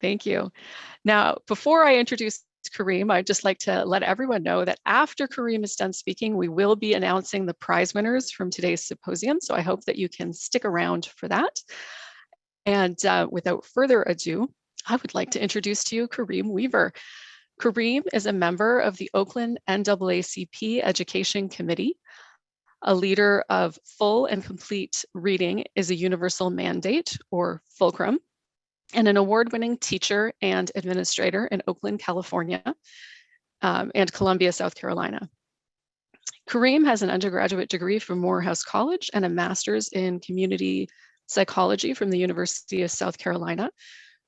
Thank you. Now, before I introduce Kareem, I'd just like to let everyone know that after Kareem is done speaking, we will be announcing the prize winners from today's symposium. So I hope that you can stick around for that. And without further ado, I would like to introduce to you Kareem Weaver. Kareem is a member of the Oakland NAACP Education Committee. A leader of Full and Complete Reading is a Universal Mandate, or Fulcrum, and an award-winning teacher and administrator in Oakland, California, and Columbia, South Carolina. Kareem has an undergraduate degree from Morehouse College and a master's in community psychology from the University of South Carolina.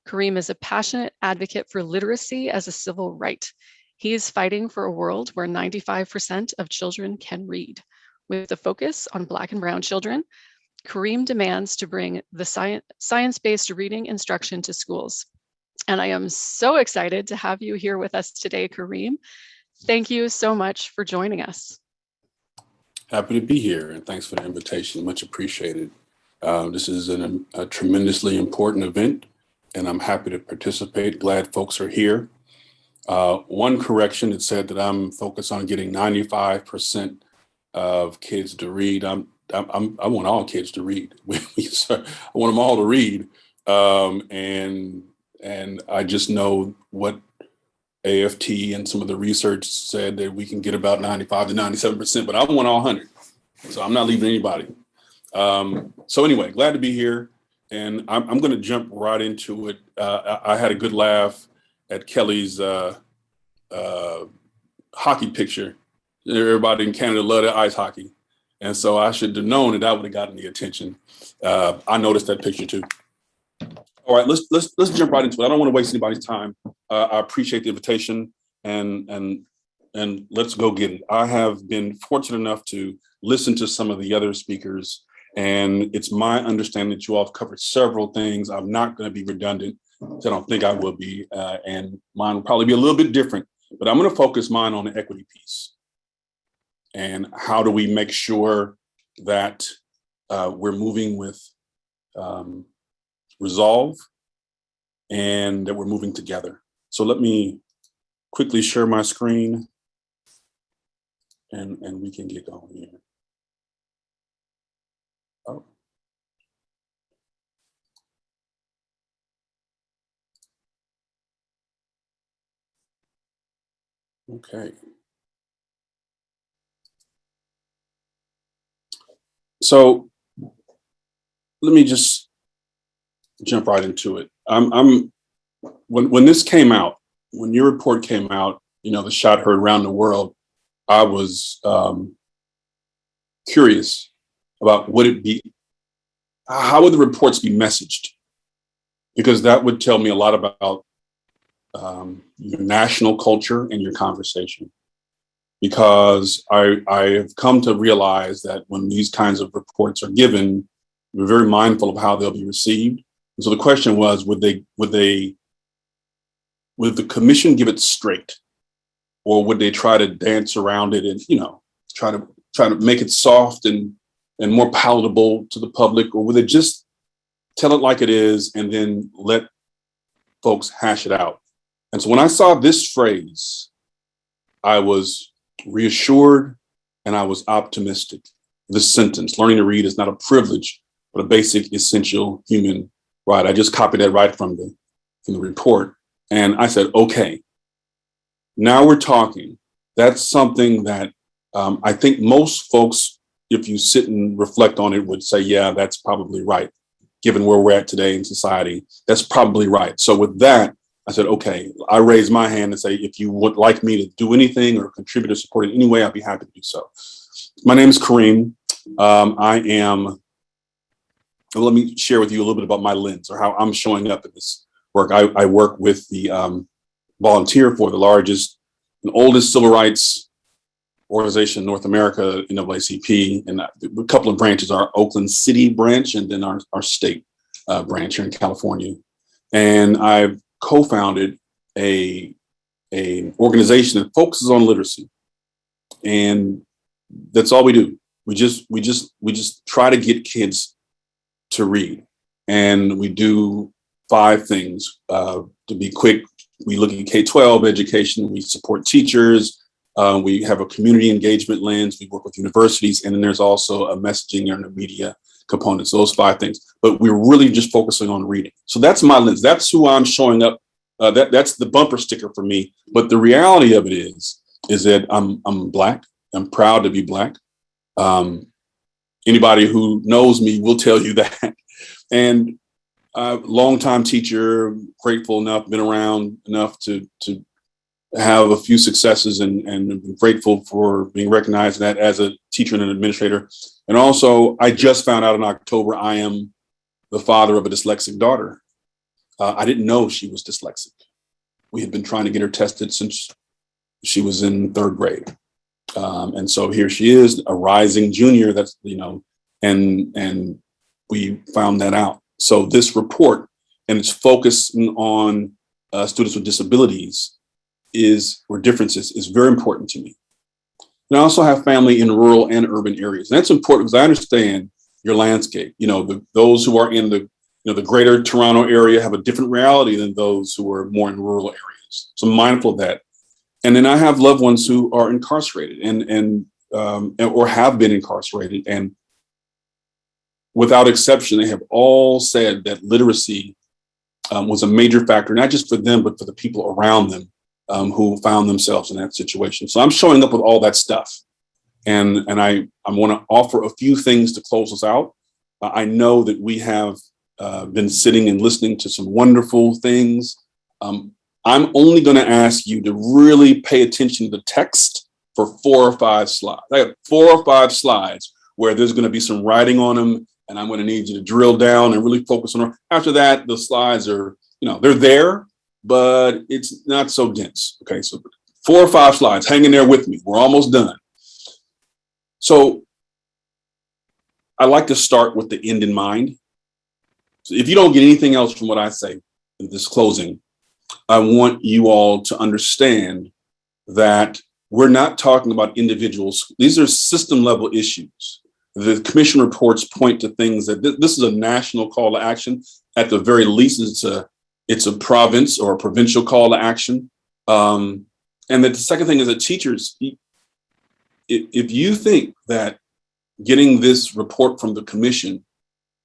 Kareem is a passionate advocate for literacy as a civil right. He is fighting for a world where 95% of children can read. With a focus on Black and Brown children, Kareem demands to bring the science-based reading instruction to schools. And I am so excited to have you here with us today, Kareem. Thank you so much for joining us. Happy to be here, and thanks for the invitation. Much appreciated. This is a tremendously important event, and I'm happy to participate. Glad folks are here. One correction, it said that I'm focused on getting 95% of kids to read. I want all kids to read. I want them all to read. And I just know what AFT and some of the research said that we can get about 95 to 97%, but I want all 100. So I'm not leaving anybody. So anyway, glad to be here. And I'm going to jump right into it. I had a good laugh at Kelly's hockey picture. Everybody in Canada loved ice hockey. And so I should have known that would have gotten the attention. I noticed that picture too. All right, let's jump right into it. I don't want to waste anybody's time. I appreciate the invitation and let's go get it. I have been fortunate enough to listen to some of the other speakers, and it's my understanding that you all have covered several things. I'm not going to be redundant, so I don't think I will be, and mine will probably be a little bit different, but I'm going to focus mine on the equity piece. And how do we make sure that we're moving with resolve and that we're moving together. So let me quickly share my screen and we can get going here. Oh. Okay. So let me just jump right into it. When this came out, when your report came out, the shot heard around the world, I was curious about how would the reports be messaged? Because that would tell me a lot about your national culture and your conversation. Because I have come to realize that when these kinds of reports are given, we're very mindful of how they'll be received. And so the question was, would the commission give it straight, or would they try to dance around it and try to make it soft and more palatable to the public, or would they just tell it like it is and then let folks hash it out? And so when I saw this phrase, I was reassured and I was optimistic. This sentence, learning to read is not a privilege, but a basic, essential human right. I just copied that right from the report. And I said, okay, now we're talking. That's something that I think most folks, if you sit and reflect on it, would say, yeah, that's probably right. Given where we're at today in society, that's probably right. So with that, I said, okay, I raised my hand and say, if you would like me to do anything or contribute or support in any way, I'd be happy to do so. My name is Kareem. Let me share with you a little bit about my lens or how I'm showing up in this work. I work with the volunteer for the largest and oldest civil rights organization in North America, NAACP, and a couple of branches, our Oakland City branch and then our state branch here in California. And I've co-founded an organization that focuses on literacy, and that's all we do. We just try to get kids to read, and we do 5 things. To be quick, we look at K-12 education, we support teachers, we have a community engagement lens, we work with universities, and then there's also a messaging and a media component. So those 5 things, but we're really just focusing on reading. So that's my lens. That's who I'm showing up. That's the bumper sticker for me. But the reality of it is that I'm Black. I'm proud to be Black. Anybody who knows me will tell you that. And longtime teacher, grateful enough, been around enough to have a few successes, and grateful for being recognized that as a teacher and an administrator. And also, I just found out in October, I am the father of a dyslexic daughter. I didn't know she was dyslexic. We had been trying to get her tested since she was in 3rd grade. And so here she is, a rising junior. That's, and we found that out. So this report, and it's focusing on students with disabilities or differences, is very important to me. And I also have family in rural and urban areas. And that's important because I understand your landscape. Those who are in the greater Toronto area have a different reality than those who are more in rural areas. So I'm mindful of that. And then I have loved ones who are incarcerated and or have been incarcerated. And without exception, they have all said that literacy was a major factor, not just for them, but for the people around them who found themselves in that situation. So I'm showing up with all that stuff. And I want to offer a few things to close us out. I know that we have been sitting and listening to some wonderful things. I'm only going to ask you to really pay attention to the text for 4 or 5 slides. I have 4 or 5 slides where there's going to be some writing on them, and I'm going to need you to drill down and really focus on them. After that, the slides are, they're there, but it's not so dense. Okay, so 4 or 5 slides, hang in there with me. We're almost done. So I like to start with the end in mind. So if you don't get anything else from what I say in this closing, I want you all to understand that we're not talking about individuals. These are system level issues. The commission reports point to things that this is a national call to action. At the very least, it's a province or a provincial call to action. And the second thing is that teachers, if you think that getting this report from the commission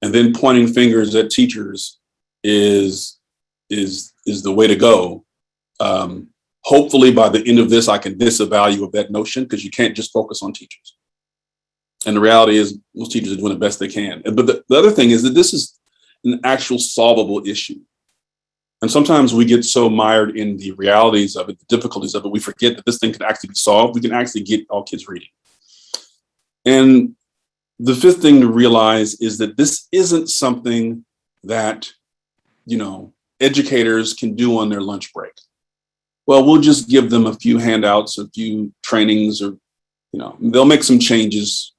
and then pointing fingers at teachers is the way to go, hopefully by the end of this, I can disavow you of that notion, because you can't just focus on teachers. And the reality is most teachers are doing the best they can. But the other thing is that this is an actual solvable issue. And sometimes we get so mired in the realities of it, the difficulties of it, we forget that this thing can actually be solved. We can actually get all kids reading. And the 5th thing to realize is that this isn't something that, educators can do on their lunch break. Well, we'll just give them a few handouts, a few trainings, or, they'll make some changes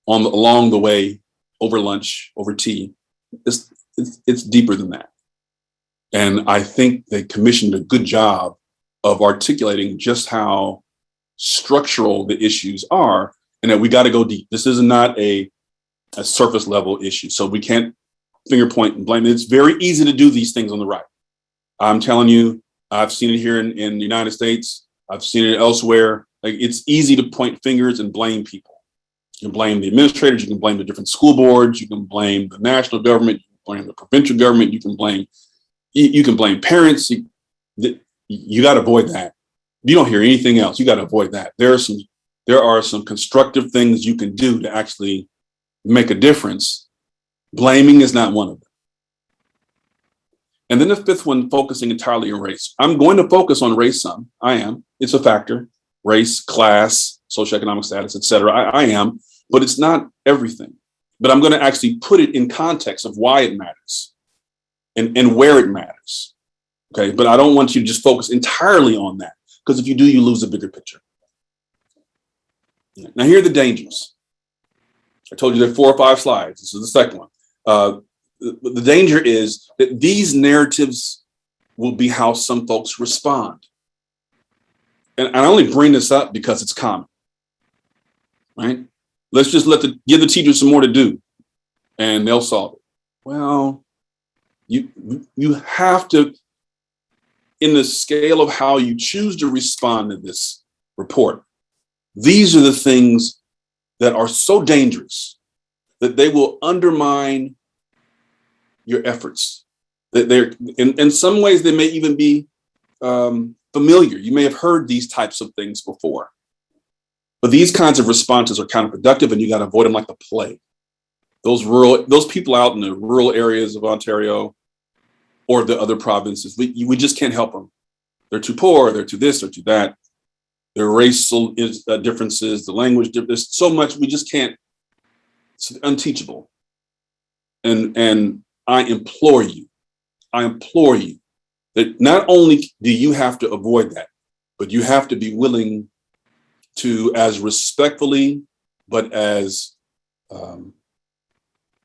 along the way, over lunch, over tea. It's deeper than that. And I think they commissioned a good job of articulating just how structural the issues are, and that we got to go deep. This is not a surface level issue. So we can't finger point and blame. It's very easy to do these things on the right. I'm telling you, I've seen it here in the United States. I've seen it elsewhere. Like, it's easy to point fingers and blame people. You can blame the administrators. You can blame the different school boards. You can blame the national government. You can blame the provincial government. You can blame parents. You got to avoid that. You don't hear anything else. You got to avoid that. There are some constructive things you can do to actually make a difference. Blaming is not one of them. And then the 5th one, focusing entirely on race. I'm going to focus on race some. I am. It's a factor. Race, class, socioeconomic status, et cetera. I am. But it's not everything. But I'm going to actually put it in context of why it matters and where it matters. Okay. But I don't want you to just focus entirely on that, because if you do, you lose the bigger picture. Now, here are the dangers. I told you there are 4 or 5 slides. This is the 2nd one. The danger is that these narratives will be how some folks respond. And I only bring this up because it's common, right? Let's just give the teachers some more to do and they'll solve it. Well, You have to, in the scale of how you choose to respond to this report, these are the things that are so dangerous that they will undermine your efforts. That they're in some ways they may even be familiar. You may have heard these types of things before, but these kinds of responses are counterproductive, and you got to avoid them like the plague. Those people out in the rural areas of Ontario or the other provinces, we just can't help them. They're too poor. They're too this. They're too that. Their racial differences, the language. There's so much we just can't. It's unteachable. And I implore you that not only do you have to avoid that, but you have to be willing to, as respectfully, but as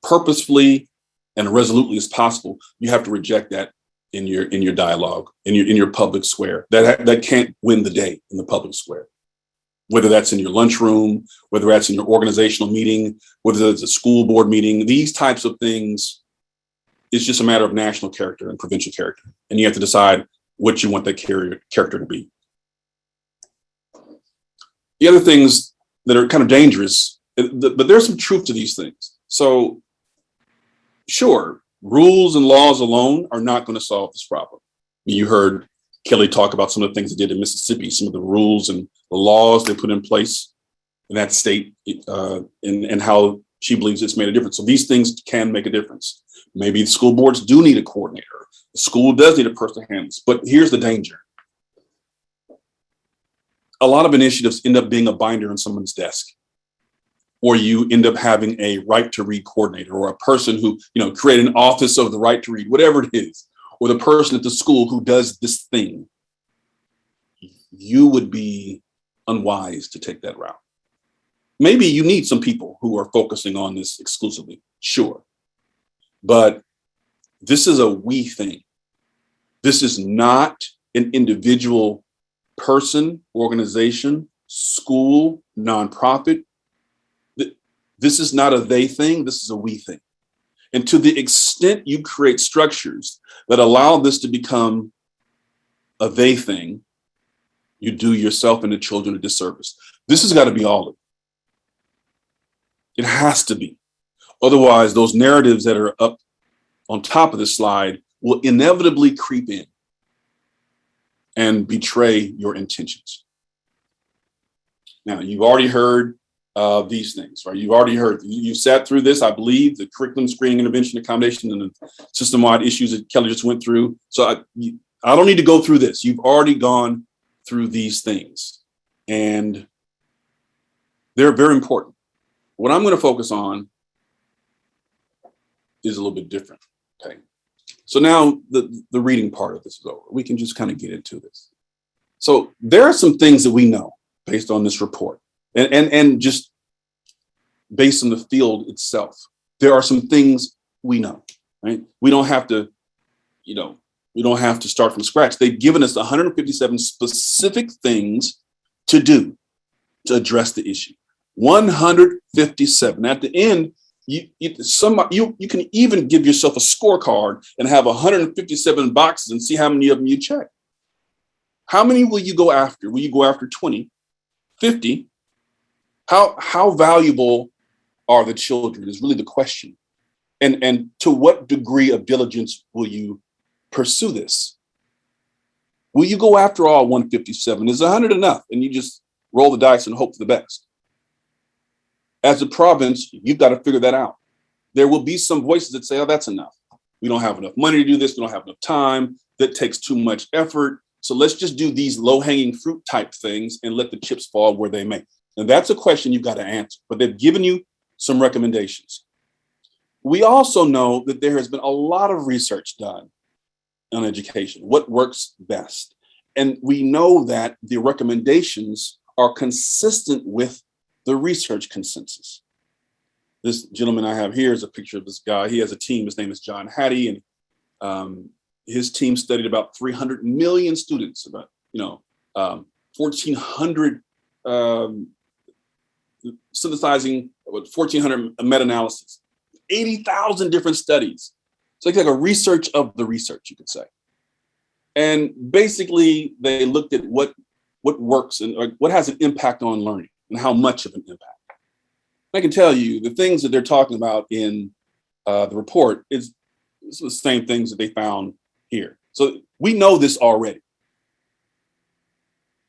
purposefully and resolutely as possible, you have to reject that in your dialogue, in your public square. That can't win the day in the public square. Whether that's in your lunchroom, whether that's in your organizational meeting, whether it's a school board meeting, these types of things, it's just a matter of national character and provincial character. And you have to decide what you want that character to be. The other things that are kind of dangerous, but there's some truth to these things. So sure, rules and laws alone are not going to solve this problem. You heard Kelly talk about some of the things they did in Mississippi, some of the rules and the laws they put in place in that state, and how she believes it's made a difference. So these things can make a difference. Maybe the school boards do need a coordinator. The school does need a person to handle this. But here's the danger. A lot of initiatives end up being a binder on someone's desk, or you end up having a right to read coordinator, or a person who, create an office of the right to read, whatever it is, or the person at the school who does this thing. You would be unwise to take that route. Maybe you need some people who are focusing on this exclusively, sure. But this is a we thing. This is not an individual person, organization, school, nonprofit. This is not a they thing. This is a we thing. And to the extent you create structures that allow this to become a they thing, you do yourself and the children a disservice. This has got to be all of it. It has to be. Otherwise, those narratives that are up on top of the slide will inevitably creep in and betray your intentions. Now, you've already heard these things, right? You sat through this, I believe, the curriculum, screening, intervention, accommodation, and the system-wide issues that Kelly just went through. So I don't need to go through this. You've already gone through these things, and they're very important. What I'm going to focus on is a little bit different. Okay. So now the reading part of this is over. We can just kind of get into this. So there are some things that we know based on this report, and just based on the field itself. There are some things we know, right? We don't have to start from scratch. They've given us 157 specific things to do to address the issue. 157. At the end, you can even give yourself a scorecard and have 157 boxes and see how many of them you check. How many will you go after? Will you go after 20, 50? How valuable are the children is really the question. And to what degree of diligence will you pursue this? Will you go after all 157? Is 100 enough? And you just roll the dice and hope for the best. As a province, you've got to figure that out. There will be some voices that say, oh, that's enough. We don't have enough money to do this. We don't have enough time. That takes too much effort. So let's just do these low-hanging fruit type things and let the chips fall where they may. And that's a question you've got to answer. But they've given you some recommendations. We also know that there has been a lot of research done on education, what works best. And we know that the recommendations are consistent with the research consensus. This gentleman I have here is a picture of this guy. He has a team. His name is John Hattie, and his team studied about 300 million students, about 1,400 synthesizing 1,400 meta-analysis, 80,000 different studies. So it's like a research of the research, you could say. And basically, they looked at what works and what has an impact on learning and how much of an impact. I can tell you the things that they're talking about in the report is the same things that they found here. So we know this already.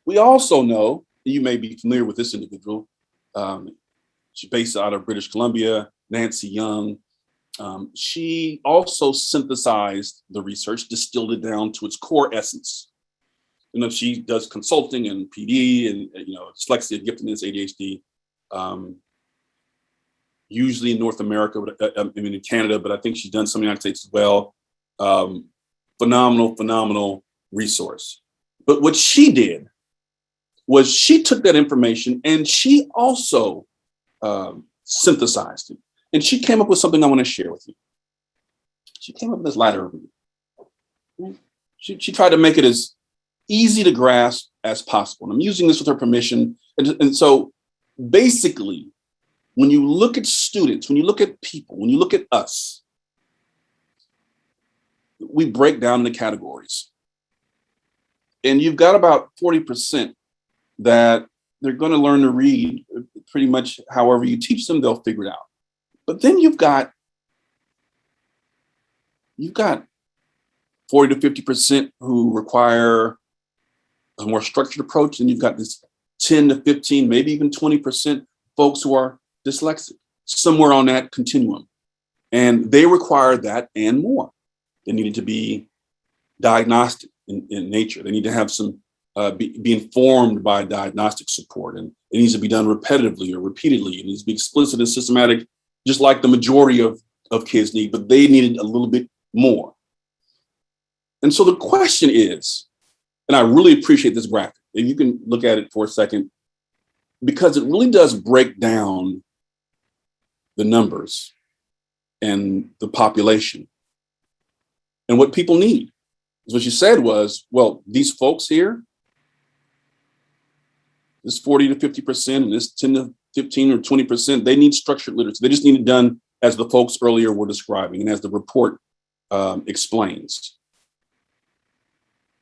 We also know, you may be familiar with this individual. She's based out of British Columbia, Nancy Young. She also synthesized the research, distilled it down to its core essence. You know, she does consulting and PD and, dyslexia, giftedness, ADHD, usually in North America, but in Canada, but I think she's done some in the United States as well. Phenomenal resource. But what she did was she took that information and she also synthesized it. And she came up with something I want to share with you. She came up with this ladder review. She tried to make it as easy to grasp as possible. And I'm using this with her permission. And so basically, when you look at students, when you look at people, when you look at us, we break down the categories. And you've got about 40% that they're going to learn to read pretty much however you teach them, they'll figure it out. But then you've got 40 to 50% who require a more structured approach. And you've got this 10 to 15, maybe even 20% folks who are dyslexic, somewhere on that continuum. And they require that and more. They needed to be diagnostic in nature. They need to have some, be informed by diagnostic support. And it needs to be done repetitively or repeatedly. It needs to be explicit and systematic, just like the majority of kids need, but they needed a little bit more. And so the question is, and I really appreciate this graphic, if you can look at it for a second, because it really does break down the numbers and the population and what people need. So what she said was, well, these folks here, this 40 to 50% and this 10 to 15 or 20%, they need structured literacy. They just need it done as the folks earlier were describing and as the report explains.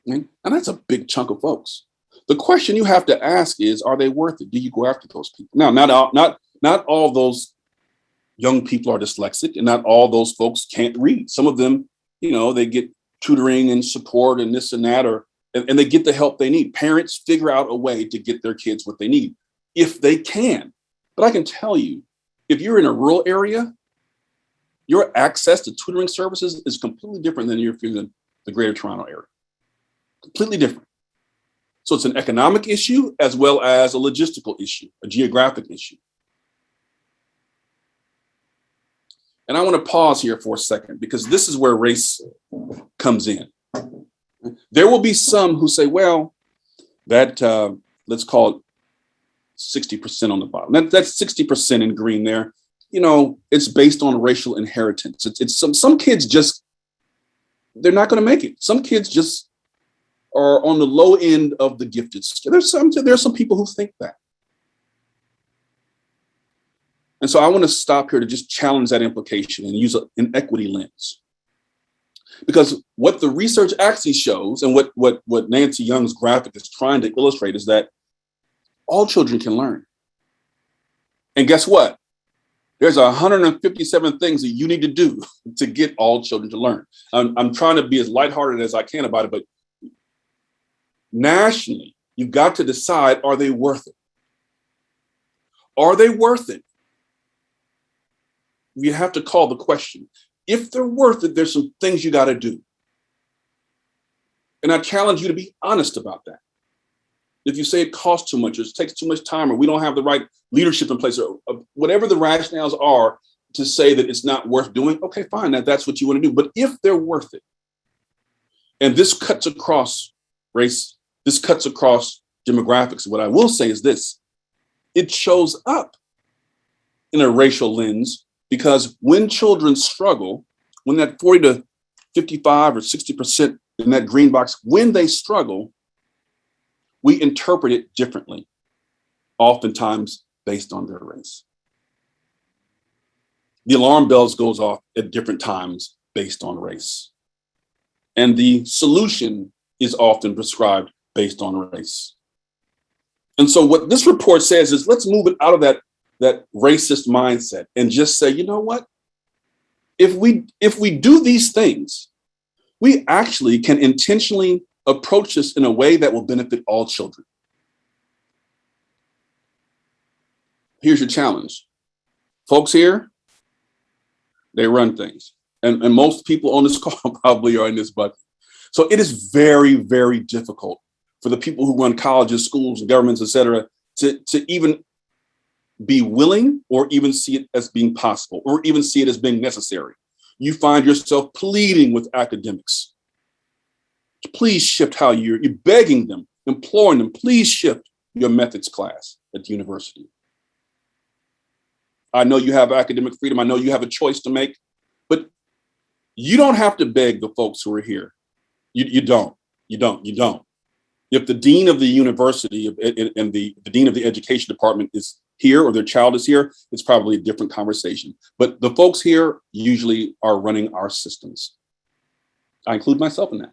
And that's a big chunk of folks. The question you have to ask is, are they worth it? Do you go after those people? Now, not all those young people are dyslexic and not all those folks can't read. Some of them, they get tutoring and support and this and that, and they get the help they need. Parents figure out a way to get their kids what they need if they can. But I can tell you, if you're in a rural area, your access to tutoring services is completely different than if you're in the Greater Toronto area. Completely different. So it's an economic issue as well as a logistical issue, a geographic issue. And I want to pause here for a second because this is where race comes in. There will be some who say, well, that let's call it 60% on the bottom. That's 60% in green there. It's based on racial inheritance. It's some kids just, they're not going to make it. Some kids just are on the low end of the gifted scale. There's some people who think that. And so I want to stop here to just challenge that implication and use an equity lens. Because what the research actually shows and what Nancy Young's graphic is trying to illustrate is that all children can learn. And guess what? There's 157 things that you need to do to get all children to learn. I'm trying to be as lighthearted as I can about it, but nationally, you've got to decide, are they worth it? Are they worth it? You have to call the question. If they're worth it, there's some things you got to do. And I challenge you to be honest about that. If you say it costs too much, or it takes too much time, or we don't have the right leadership in place, or whatever the rationales are to say that it's not worth doing, okay, fine, that's what you want to do. But if they're worth it, and this cuts across race, this cuts across demographics, what I will say is this, it shows up in a racial lens. Because when children struggle, when that 40 to 55 or 60% in that green box, when they struggle, we interpret it differently, oftentimes based on their race. The alarm bells goes off at different times based on race. And the solution is often prescribed based on race. And so what this report says is, let's move it out of that racist mindset and just say, you know what? If we do these things, we actually can intentionally approach this in a way that will benefit all children. Here's your challenge. Folks here, they run things. And most people on this call probably are in this bucket. So it is very, very difficult for the people who run colleges, schools, governments, et cetera, to even be willing or even see it as being possible or even see it as being necessary. You find yourself pleading with academics. Please shift how you're begging them, imploring them, please shift your methods class at the university. I know you have academic freedom. I know you have a choice to make, but you don't have to beg the folks who are here. You don't. If the dean of the university and the dean of the education department is here or their child is here, it's probably a different conversation. But the folks here usually are running our systems. I include myself in that.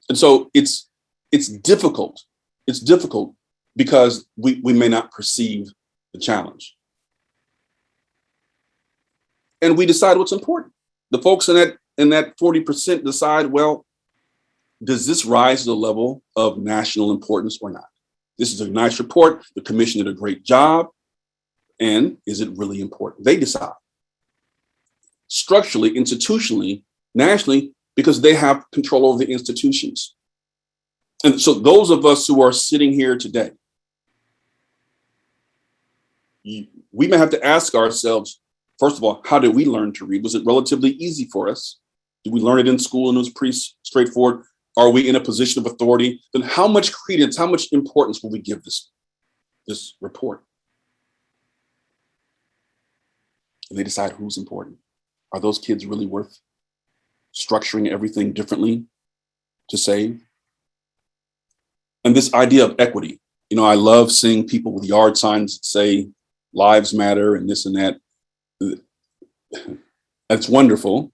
And so it's difficult. It's difficult because we may not perceive the challenge. And we decide what's important. The folks in that 40% decide, well, does this rise to the level of national importance or not? This is a nice report. The commission did a great job. And is it really important? They decide. Structurally, institutionally, nationally, because they have control over the institutions. And so those of us who are sitting here today, we may have to ask ourselves, first of all, how did we learn to read? Was it relatively easy for us? Did we learn it in school and it was pretty straightforward? Are we in a position of authority? Then how much credence, how much importance will we give this report? And they decide who's important. Are those kids really worth structuring everything differently to save? And this idea of equity, I love seeing people with yard signs that say lives matter and this and that. That's wonderful.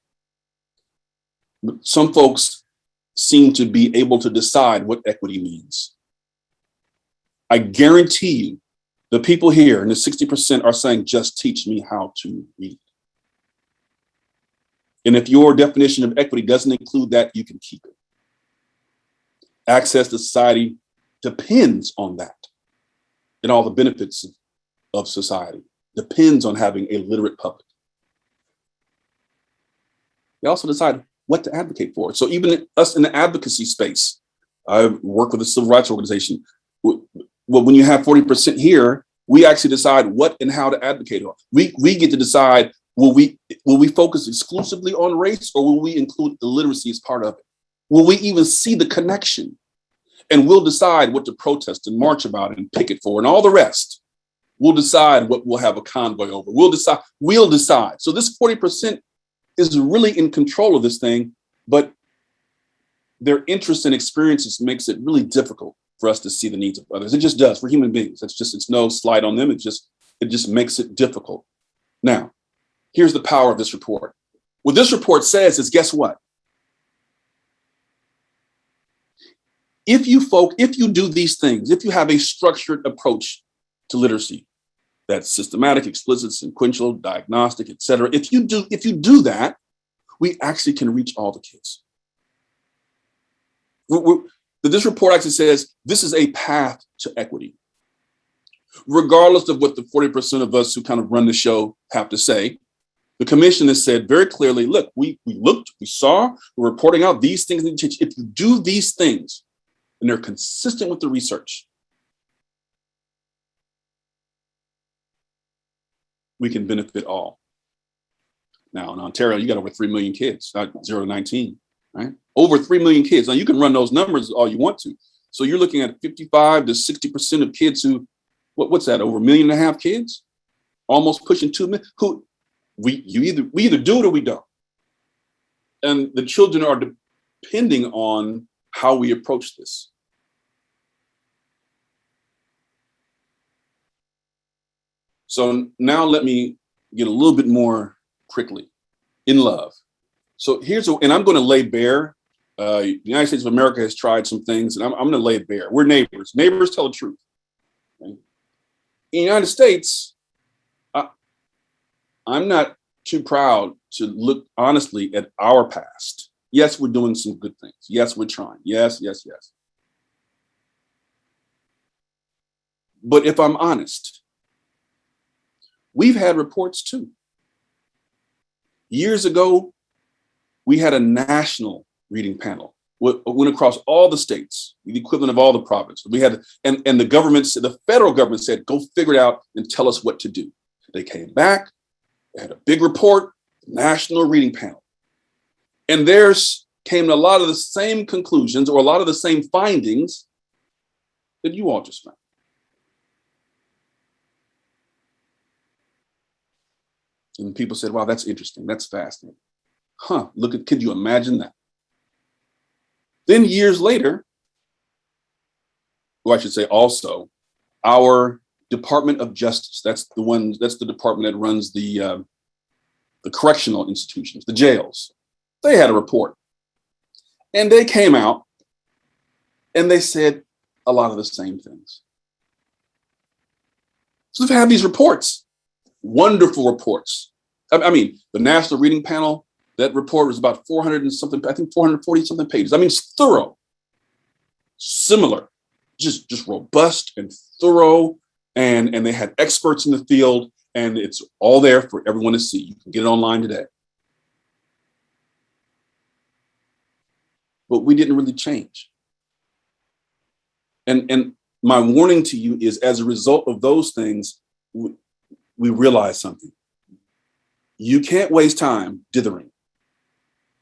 But some folks seem to be able to decide what equity means. I guarantee you, the people here and the 60% are saying, just teach me how to read. And if your definition of equity doesn't include that, you can keep it. Access to society depends on that. And all the benefits of society depends on having a literate public. They also decide what to advocate for. So even us in the advocacy space, I work with a civil rights organization. Well, when you have 40% here, we actually decide what and how to advocate on. We get to decide, will we focus exclusively on race or will we include illiteracy as part of it? Will we even see the connection? And we'll decide what to protest and march about and picket for and all the rest. We'll decide what we'll have a convoy over. We'll decide. So this 40% is really in control of this thing, but their interests and experiences makes it really difficult for us to see the needs of others. It just does for human beings. It's no slight on them. It just makes it difficult. Now, here's the power of this report. What this report says is, guess what? If you do these things, if you have a structured approach to literacy, that's systematic, explicit, sequential, diagnostic, et cetera. If you do that, we actually can reach all the kids. This report actually says this is a path to equity. Regardless of what the 40% of us who kind of run the show have to say, the commission has said very clearly, look, we looked, we saw, we're reporting out these things. If you do these things and they're consistent with the research, we can benefit all. Now in Ontario, you got over 3 million kids, 0 to 19, right? Over 3 million kids. Now you can run those numbers all you want to. So you're looking at 55 to 60% of kids who, what's that, over 1.5 million kids? Almost pushing 2 million, who we either do it or we don't. And the children are depending on how we approach this. So now let me get a little bit more prickly, in love. So and I'm going to lay bare. The United States of America has tried some things, and I'm going to lay it bare. We're neighbors. Neighbors tell the truth. Okay? In the United States, I'm not too proud to look honestly at our past. Yes, we're doing some good things. Yes, we're trying. Yes, yes, yes. But if I'm honest, we've had reports too. Years ago, we had a national reading panel. Went across all the states, the equivalent of all the provinces. We had, and the federal government said, go figure it out and tell us what to do. They came back, they had a big report, national reading panel. And there's came a lot of the same conclusions or a lot of the same findings that you all just found. And people said, wow, that's interesting. That's fascinating. Huh, could you imagine that? Then years later, or I should say also, our Department of Justice, that's the department that runs the correctional institutions, the jails. They had a report. And they came out and they said a lot of the same things. So we've had these reports, wonderful reports. I mean, the National Reading Panel, that report was about 400 and something, I think 440 something pages. I mean, it's thorough, similar, just robust and thorough. And they had experts in the field, and it's all there for everyone to see. You can get it online today. But we didn't really change. And my warning to you is, as a result of those things, we realize something. You can't waste time dithering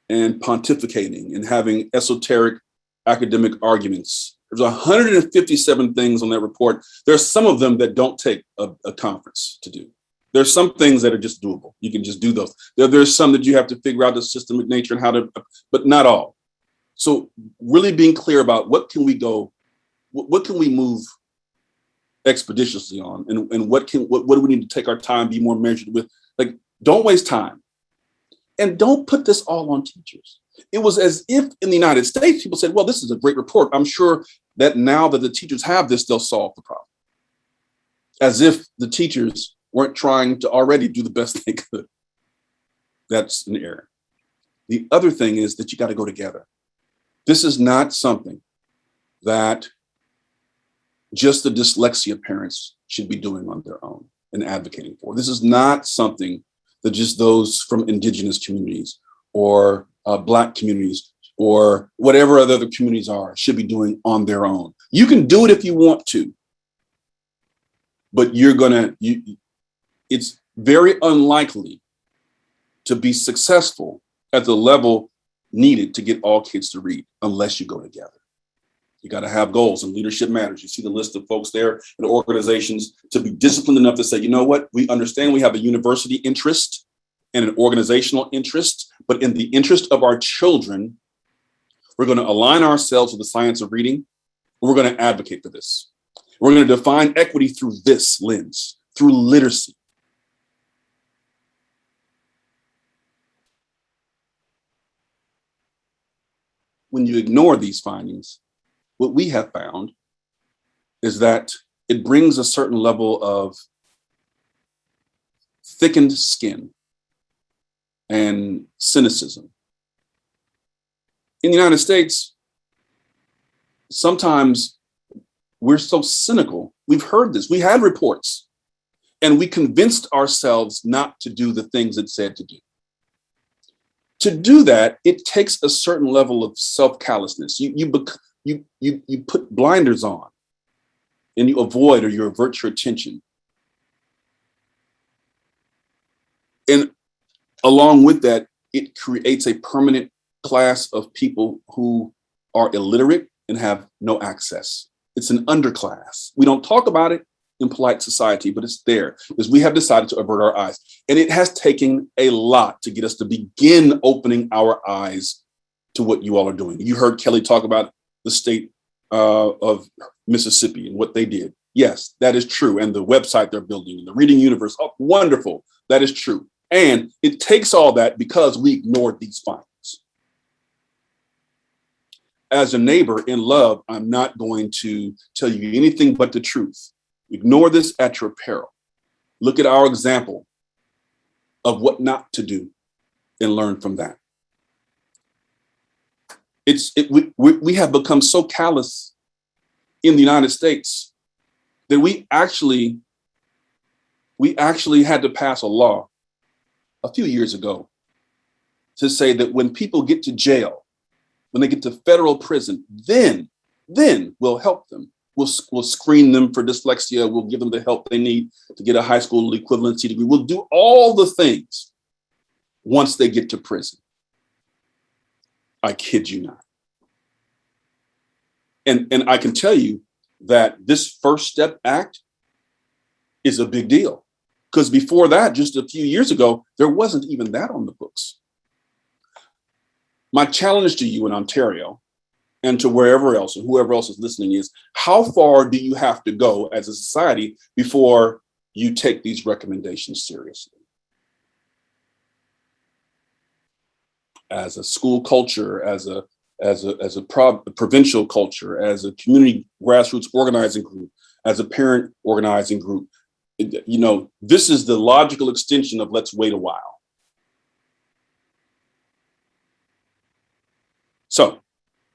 and pontificating and having esoteric academic arguments. There's 157 things on that report. There's some of them that don't take a conference to do. There's some things that are just doable. You can just do those. There's some that you have to figure out the systemic nature and how to, but not all. So really being clear about what can we move expeditiously on, and what do we need to take our time, be more measured with? Like, don't waste time. And don't put this all on teachers. It was as if in the United States, people said, well, this is a great report. I'm sure that now that the teachers have this, they'll solve the problem. As if the teachers weren't trying to already do the best they could. That's an error. The other thing is that you got to go together. This is not something that just the dyslexia parents should be doing on their own and advocating for. This is not something that just those from indigenous communities or Black communities or whatever other communities are should be doing on their own. You can do it if you want to, but it's very unlikely to be successful at the level needed to get all kids to read unless you go together. You got to have goals, and leadership matters. You see the list of folks there in organizations to be disciplined enough to say, you know what, we understand we have a university interest and an organizational interest, but in the interest of our children, we're going to align ourselves with the science of reading. And we're going to advocate for this. We're going to define equity through this lens, through literacy. When you ignore these findings, what we have found is that it brings a certain level of thickened skin and cynicism. In the United States, sometimes we're so cynical. We've heard this. We had reports, and we convinced ourselves not to do the things it said to do. To do that, it takes a certain level of self-callousness. You put blinders on, and you avoid or you avert your attention. And along with that, it creates a permanent class of people who are illiterate and have no access. It's an underclass. We don't talk about it in polite society, but it's there because we have decided to avert our eyes. And it has taken a lot to get us to begin opening our eyes to what you all are doing. You heard Kelly talk about the state of Mississippi and what they did. Yes, that is true. And the website they're building and the reading universe, oh, wonderful. That is true. And it takes all that because we ignored these findings. As a neighbor in love, I'm not going to tell you anything but the truth. Ignore this at your peril. Look at our example of what not to do and learn from that. We have become so callous in the United States that we actually had to pass a law a few years ago to say that when people get to jail, when they get to federal prison, then we'll help them. We'll screen them for dyslexia. We'll give them the help they need to get a high school equivalency degree. We'll do all the things once they get to prison. I kid you not. And I can tell you that this First Step Act is a big deal. Because before that, just a few years ago, there wasn't even that on the books. My challenge to you in Ontario and to wherever else and whoever else is listening is, how far do you have to go as a society before you take these recommendations seriously? As a school culture, as a provincial culture, as a community grassroots organizing group, as a parent organizing group, this is the logical extension of let's wait a while. So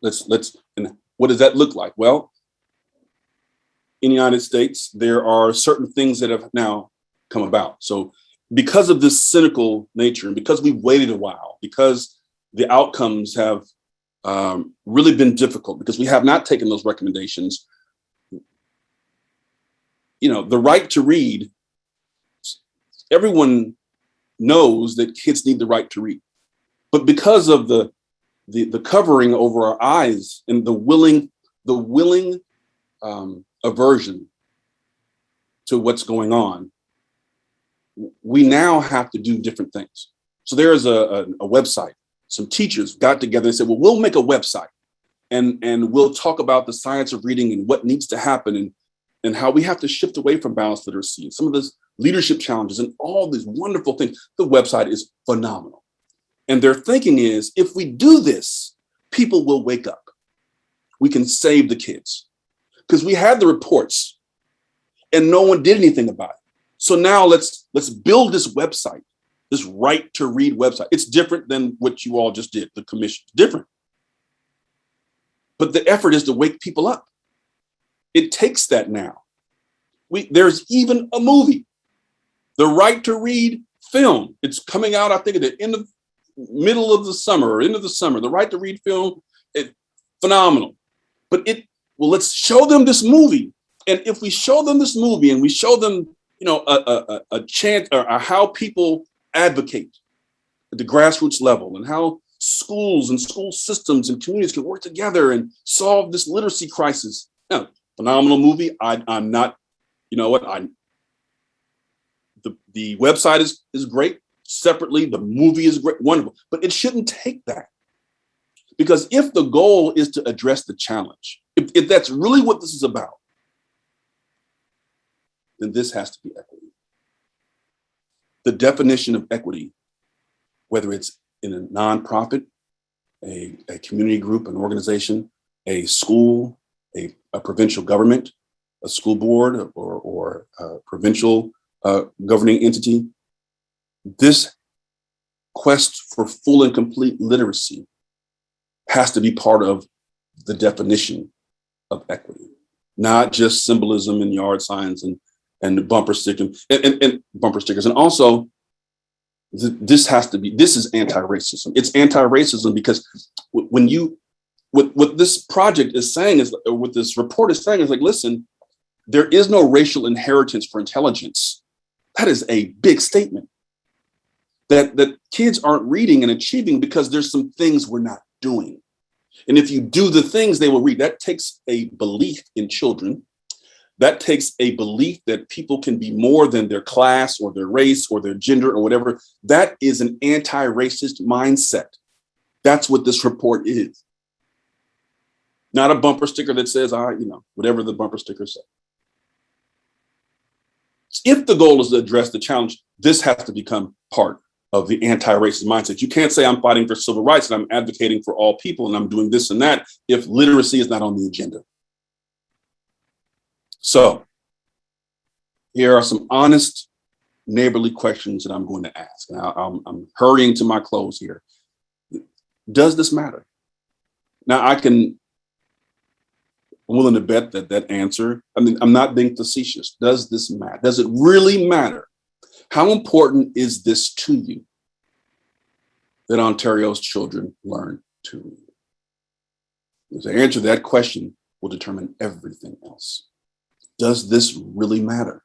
and what does that look like? Well, in the United States, there are certain things that have now come about. So because of this cynical nature, and because we've waited a while, because the outcomes have really been difficult, because we have not taken those recommendations, the right to read, everyone knows that kids need the right to read. But because of the covering over our eyes and the willing aversion to what's going on, we now have to do different things. So there is a website. Some teachers got together and said, well, we'll make a website and we'll talk about the science of reading and what needs to happen and how we have to shift away from balanced literacy and some of this leadership challenges and all these wonderful things. The website is phenomenal. And their thinking is, if we do this, people will wake up. We can save the kids. Because we had the reports and no one did anything about it. So now let's build this website, this right to read website. It's different than what you all just did, the commission. It's different. But the effort is to wake people up. It takes that now. There's even a movie, the Right to Read film. It's coming out, I think, at the middle of the summer or end of the summer. The Right to Read film, phenomenal. But let's show them this movie. And if we show them this movie and we show them, a chance or how people advocate at the grassroots level and how schools and school systems and communities can work together and solve this literacy crisis. Now, phenomenal movie. I'm not, the website is great. Separately, the movie is great, wonderful, but it shouldn't take that. Because if the goal is to address the challenge, if that's really what this is about, then this has to be equity. The definition of equity, whether it's in a nonprofit, a community group, an organization, a school, a provincial government, a school board, or a provincial governing entity, this quest for full and complete literacy has to be part of the definition of equity, not just symbolism and yard signs and bumper stickers and bumper stickers. And also, this is anti-racism. It's anti-racism because what this project is saying is, or what this report is saying is like, listen, there is no racial inheritance for intelligence. That is a big statement. That kids aren't reading and achieving because there's some things we're not doing. And if you do the things they will read, that takes a belief in children. That takes a belief that people can be more than their class or their race or their gender or whatever. That is an anti-racist mindset. That's what this report is. Not a bumper sticker that says, whatever the bumper sticker says. If the goal is to address the challenge, this has to become part of the anti-racist mindset. You can't say I'm fighting for civil rights and I'm advocating for all people and I'm doing this and that if literacy is not on the agenda. So here are some honest, neighborly questions that I'm going to ask. And I'm hurrying to my close here. Does this matter? Now, I'm willing to bet that answer, I mean, I'm not being facetious. Does this matter? Does it really matter? How important is this to you that Ontario's children learn to read? The answer to that question will determine everything else. Does this really matter?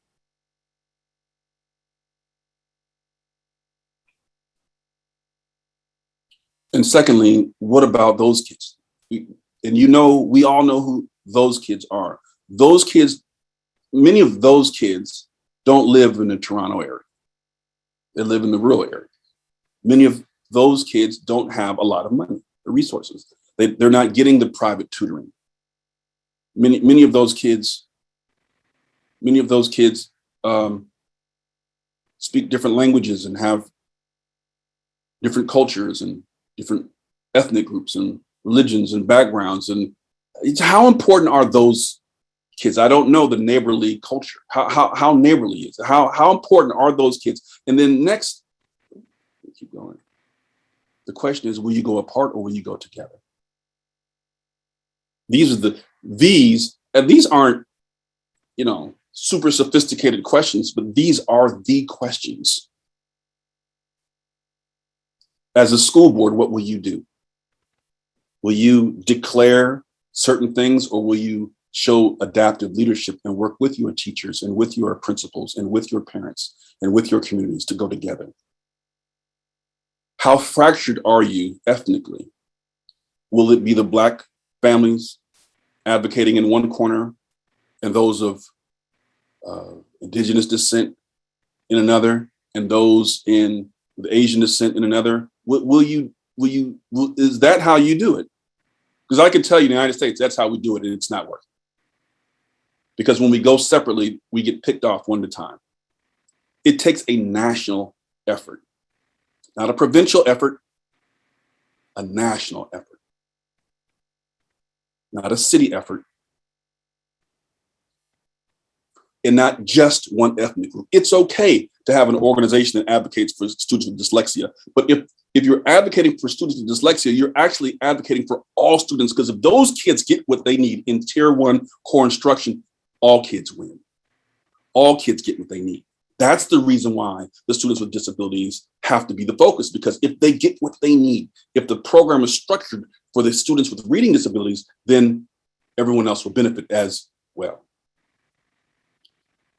And secondly, what about those kids? And we all know who those kids are. Those kids, many of those kids don't live in the Toronto area. They live in the rural area. Many of those kids don't have a lot of money or resources. They're not getting the private tutoring. Many of those kids speak different languages and have different cultures and different ethnic groups and religions and backgrounds. And how important are those kids? I don't know the neighborly culture. How neighborly is it? How important are those kids? And then next, keep going. The question is, will you go apart or will you go together? These aren't, super sophisticated questions, but these are the questions. As a school board, what will you do? Will you declare certain things or will you show adaptive leadership and work with your teachers and with your principals and with your parents and with your communities to go together? How fractured are you ethnically? Will it be the Black families advocating in one corner and those of Indigenous descent in another and those in the Asian descent in another? Is that how you do it? Because I can tell you in the United States, that's how we do it and it's not working. Because when we go separately, we get picked off one at a time. It takes a national effort, not a provincial effort, a national effort, not a city effort, and not just one ethnic group. It's okay to have an organization that advocates for students with dyslexia, but if you're advocating for students with dyslexia, you're actually advocating for all students, because if those kids get what they need in Tier 1 core instruction, all kids win. All kids get what they need. That's the reason why the students with disabilities have to be the focus, because if they get what they need, if the program is structured for the students with reading disabilities, then everyone else will benefit as well.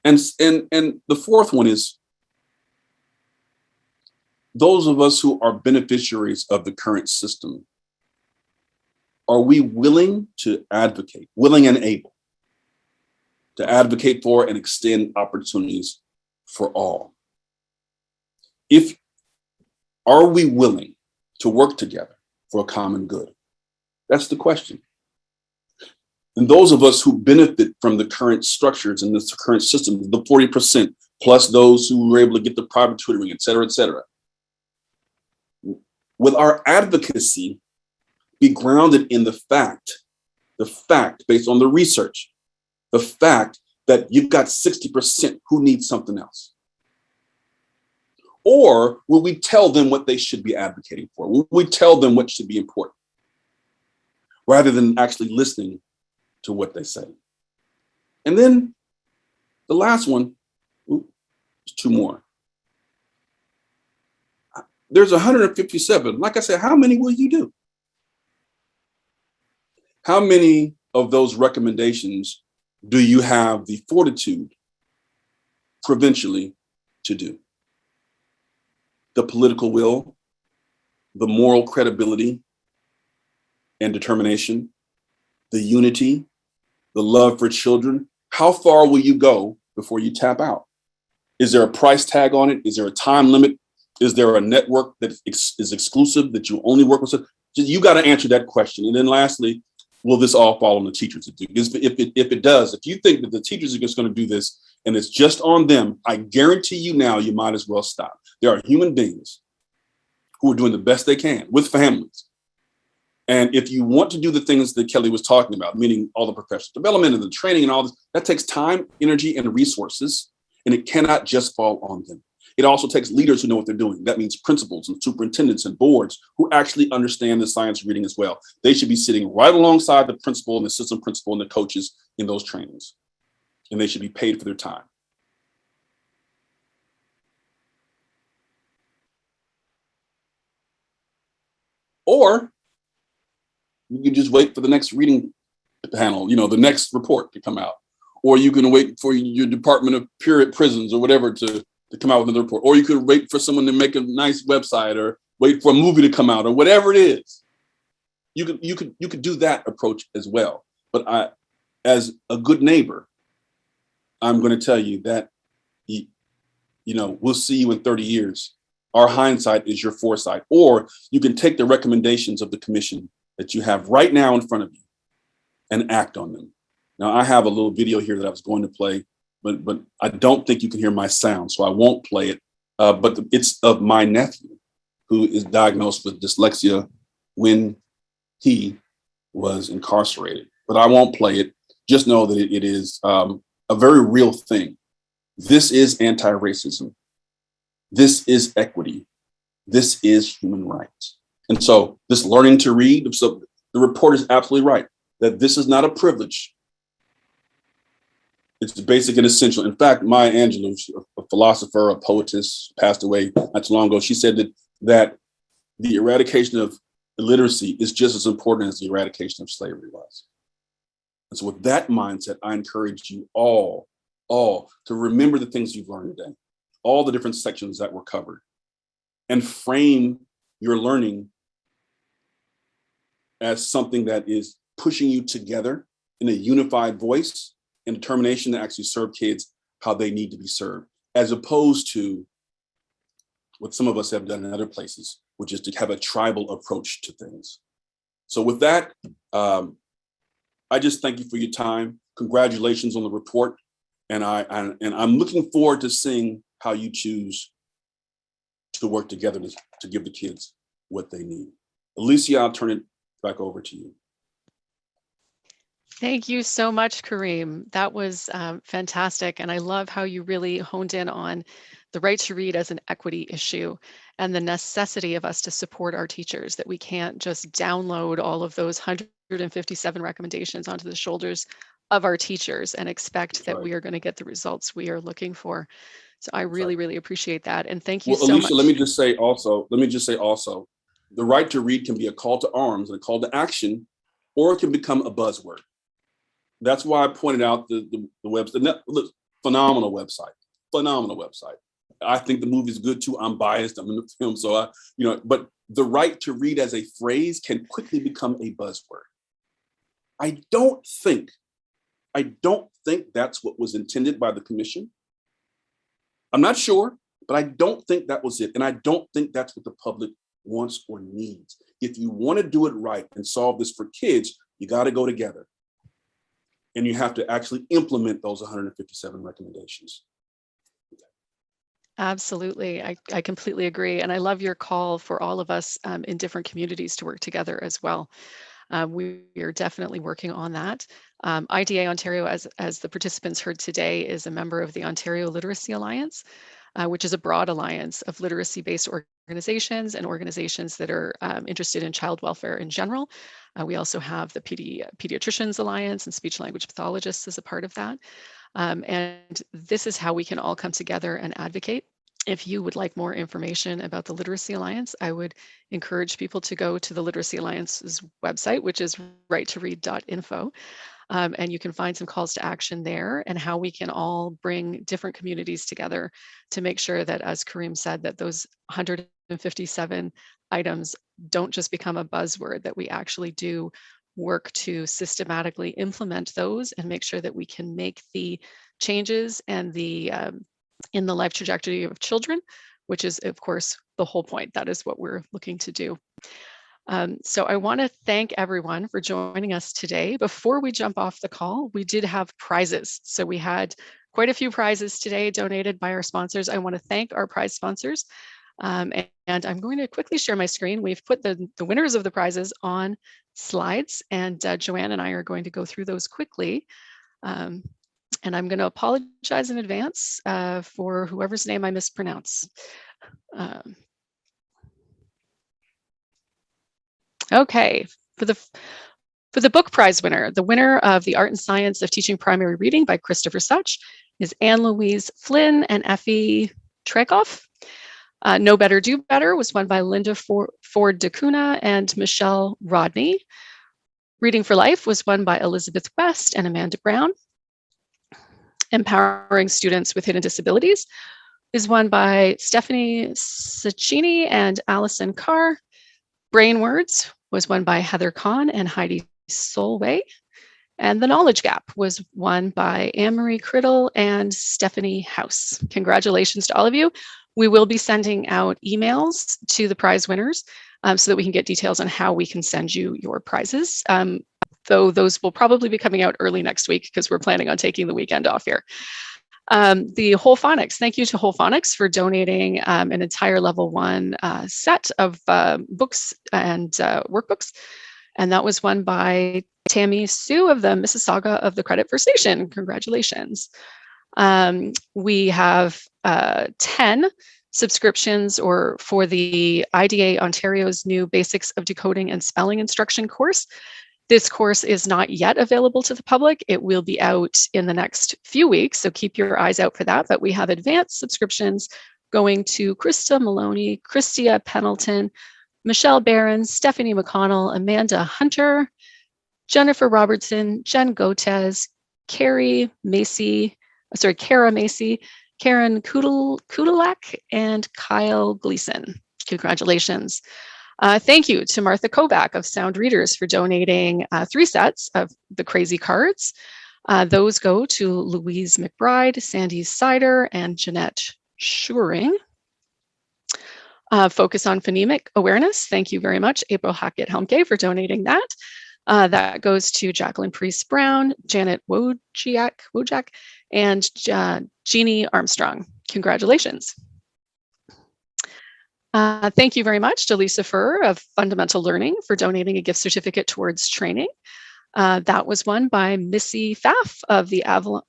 And the fourth one is those of us who are beneficiaries of the current system. Are we willing to advocate, willing and able to advocate for and extend opportunities for all? Are we willing to work together for a common good? That's the question. And those of us who benefit from the current structures and this current system, the 40%, plus those who were able to get the private tutoring, et cetera, will our advocacy be grounded in the fact based on the research, the fact that you've got 60% who need something else? Or will we tell them what they should be advocating for? Will we tell them what should be important rather than actually listening to what they say? And then the last one, there's two more. There's 157. Like I said, how many will you do? How many of those recommendations do you have the fortitude provincially to do? The political will, the moral credibility and determination, the unity, the love for children. How far will you go before you tap out? Is there a price tag on it? Is there a time limit? Is there a network that is exclusive that you only work with? You got to answer that question. And then lastly, will this all fall on the teachers to do? If it does, if you think that the teachers are just going to do this and it's just on them, I guarantee you now, you might as well stop. There are human beings who are doing the best they can with families. And if you want to do the things that Kelly was talking about, meaning all the professional development and the training and all this, that takes time, energy, and resources, and it cannot just fall on them. It also takes leaders who know what they're doing. That means principals and superintendents and boards who actually understand the science of reading as well. They should be sitting right alongside the principal and the assistant principal and the coaches in those trainings. And they should be paid for their time. Or you can just wait for the next reading panel, the next report to come out. Or you can wait for your Department of Prisons or whatever to come out with another report. Or you could wait for someone to make a nice website or wait for a movie to come out or whatever it is. You could do that approach as well. But as a good neighbor, I'm going to tell you that, we'll see you in 30 years. Our hindsight is your foresight. Or you can take the recommendations of the commission that you have right now in front of you and act on them. Now, I have a little video here that I was going to play, but I don't think you can hear my sound, so I won't play it. But it's of my nephew, who is diagnosed with dyslexia when he was incarcerated. But I won't play it. Just know that it is a very real thing. This is anti-racism. This is equity. This is human rights. And so this learning to read, so the report is absolutely right, that this is not a privilege. It's basic and essential. In fact, Maya Angelou, a philosopher, a poetess, passed away not too long ago. She said that the eradication of illiteracy is just as important as the eradication of slavery was. And so with that mindset, I encourage you all to remember the things you've learned today, all the different sections that were covered, and frame your learning as something that is pushing you together in a unified voice and determination to actually serve kids how they need to be served, as opposed to what some of us have done in other places, which is to have a tribal approach to things. So with that, I just thank you for your time. Congratulations on the report. And I'm looking forward to seeing how you choose to work together to give the kids what they need. Alicia, I'll turn it back over to you. Thank you so much, Kareem. That was fantastic. And I love how you really honed in on the right to read as an equity issue and the necessity of us to support our teachers, that we can't just download all of those 157 recommendations onto the shoulders of our teachers and expect that we are going to get the results we are looking for. So I really, really appreciate that. And thank you so Alicia, much. let me just say also, the right to read can be a call to arms and a call to action, or it can become a buzzword. That's why I pointed out the website. Phenomenal website. I think the movie is good too. I'm biased. I'm in the film, so but the right to read as a phrase can quickly become a buzzword. I don't think that's what was intended by the commission. I'm not sure, but I don't think that was it. And I don't think that's what the public wants or needs. If you want to do it right and solve this for kids, you got to go together. And you have to actually implement those 157 recommendations. Absolutely. I completely agree. And I love your call for all of us in different communities to work together as well. We are definitely working on that. IDA Ontario, as the participants heard today, is a member of the Ontario Literacy Alliance, which is a broad alliance of literacy-based organizations and organizations that are interested in child welfare in general. We also have the Pediatricians Alliance and speech language pathologists as a part of that. And this is how we can all come together and advocate. If you would like more information about the Literacy Alliance, I would encourage people to go to the Literacy Alliance's website, which is righttoread.info. And you can find some calls to action there and how we can all bring different communities together to make sure that, as Kareem said, that those 157 items don't just become a buzzword, that we actually do work to systematically implement those and make sure that we can make the changes and the in the life trajectory of children, which is, of course, the whole point. That is what we're looking to do. So I want to thank everyone for joining us today. Before we jump off the call, we did have prizes. So we had quite a few prizes today donated by our sponsors. I want to thank our prize sponsors. And I'm going to quickly share my screen. We've put the winners of the prizes on slides, and Joanne and I are going to go through those quickly. And I'm going to apologize in advance for whoever's name I mispronounce. Okay, for the book prize winner, the winner of the Art and Science of Teaching Primary Reading by Christopher Such is Anne-Louise Flynn and Effie Tregoff. Know Better, Do Better was won by Linda Ford DeCuna and Michelle Rodney. Reading for Life was won by Elizabeth West and Amanda Brown. Empowering Students with Hidden Disabilities is won by Stephanie Cicchini and Allison Carr. Brain Words was won by Heather Kahn and Heidi Solway. And The Knowledge Gap was won by Anne-Marie Criddle and Stephanie House. Congratulations to all of you. We will be sending out emails to the prize winners so that we can get details on how we can send you your prizes. Though those will probably be coming out early next week because we're planning on taking the weekend off here. The Whole Phonics, thank you to Whole Phonics for donating an entire level 1 set of books and workbooks. And that was won by Tammy Sue of the Mississauga of the Credit First Nation. Congratulations. We have 10 subscriptions for the IDA Ontario's new Basics of Decoding and Spelling Instruction course. This course is not yet available to the public. It will be out in the next few weeks, so keep your eyes out for that. But we have advanced subscriptions going to Krista Maloney, Christia Pendleton, Michelle Barron, Stephanie McConnell, Amanda Hunter, Jennifer Robertson, Jen Gotez, Kara Macy, Karen Kudalak, and Kyle Gleason. Congratulations. Thank you to Martha Kovac of Sound Readers for donating 3 sets of the Crazy Cards. Those go to Louise McBride, Sandy Sider, and Jeanette Schuring. Focus on Phonemic Awareness. Thank you very much, April Hackett-Helmke, for donating that. That goes to Jacqueline Priest-Brown, Janet Wojak, and Jeannie Armstrong. Congratulations. Thank you very much to Lisa Furr of Fundamental Learning for donating a gift certificate towards training. That was won by Missy Pfaff of the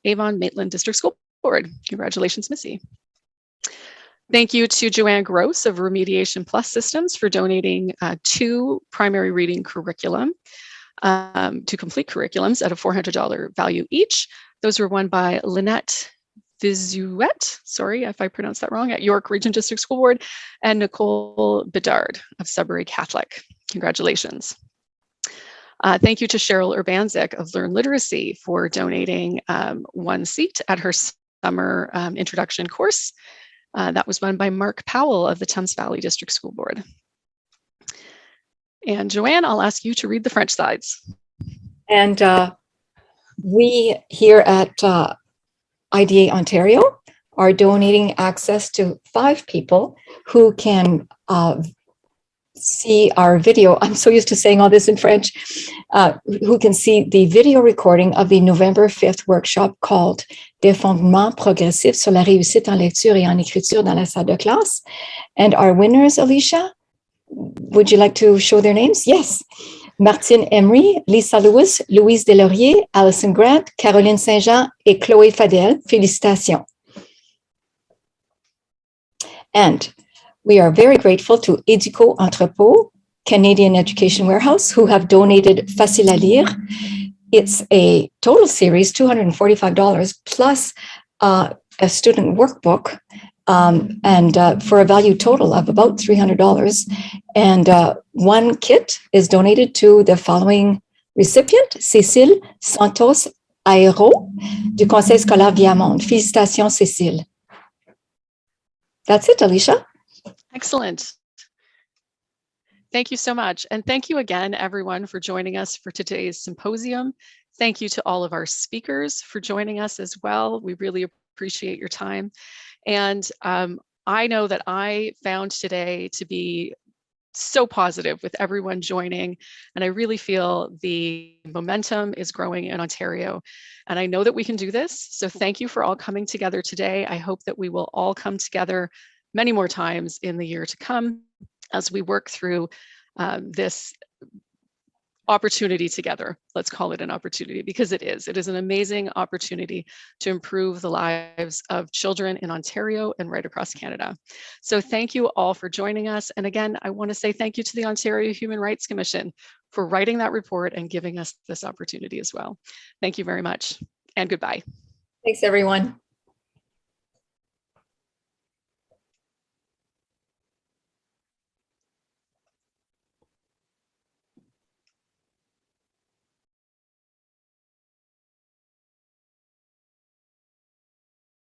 Avon-Maitland District School Board. Congratulations, Missy. Thank you to Joanne Gross of Remediation Plus Systems for donating 2 primary reading curriculum, 2 complete curriculums at a $400 value each. Those were won by Lynette Vizuet, sorry if I pronounced that wrong, at York Region District School Board, and Nicole Bedard of Sudbury Catholic. Congratulations. Thank you to Cheryl Urbanzik of Learn Literacy for donating 1 seat at her summer introduction course. That was won by Mark Powell of the Thames Valley District School Board. And Joanne, I'll ask you to read the French sides. And we here at IDA Ontario are donating access to 5 people who can see our video. I'm so used to saying all this in French, who can see the video recording of the November 5th workshop called Des fondements progressifs sur la réussite en lecture et en écriture dans la salle de classe. And our winners, Alicia, would you like to show their names? Yes. Martine Emery, Lisa Lewis, Louise Delaurier, Alison Grant, Caroline Saint-Jean, et Chloé Fadel. Félicitations. And we are very grateful to Édico Entrepôt, Canadian Education Warehouse, who have donated Facile à Lire. It's a total series, $245, plus a student workbook, and for a value total of about $300. And 1 kit is donated to the following recipient, Cécile Santos Aero du Conseil scolaire Viamonde. Félicitations, Cécile. That's it, Alicia. Excellent. Thank you so much. And thank you again, everyone, for joining us for today's symposium. Thank you to all of our speakers for joining us as well. We really appreciate your time. And I know that I found today to be so positive with everyone joining, and I really feel the momentum is growing in Ontario, and I know that we can do this. So thank you for all coming together today. I hope that we will all come together many more times in the year to come as we work through this opportunity together. Let's call it an opportunity, because it is. It is an amazing opportunity to improve the lives of children in Ontario and right across Canada. So thank you all for joining us. And again, I want to say thank you to the Ontario Human Rights Commission for writing that report and giving us this opportunity as well. Thank you very much, and goodbye. Thanks, everyone.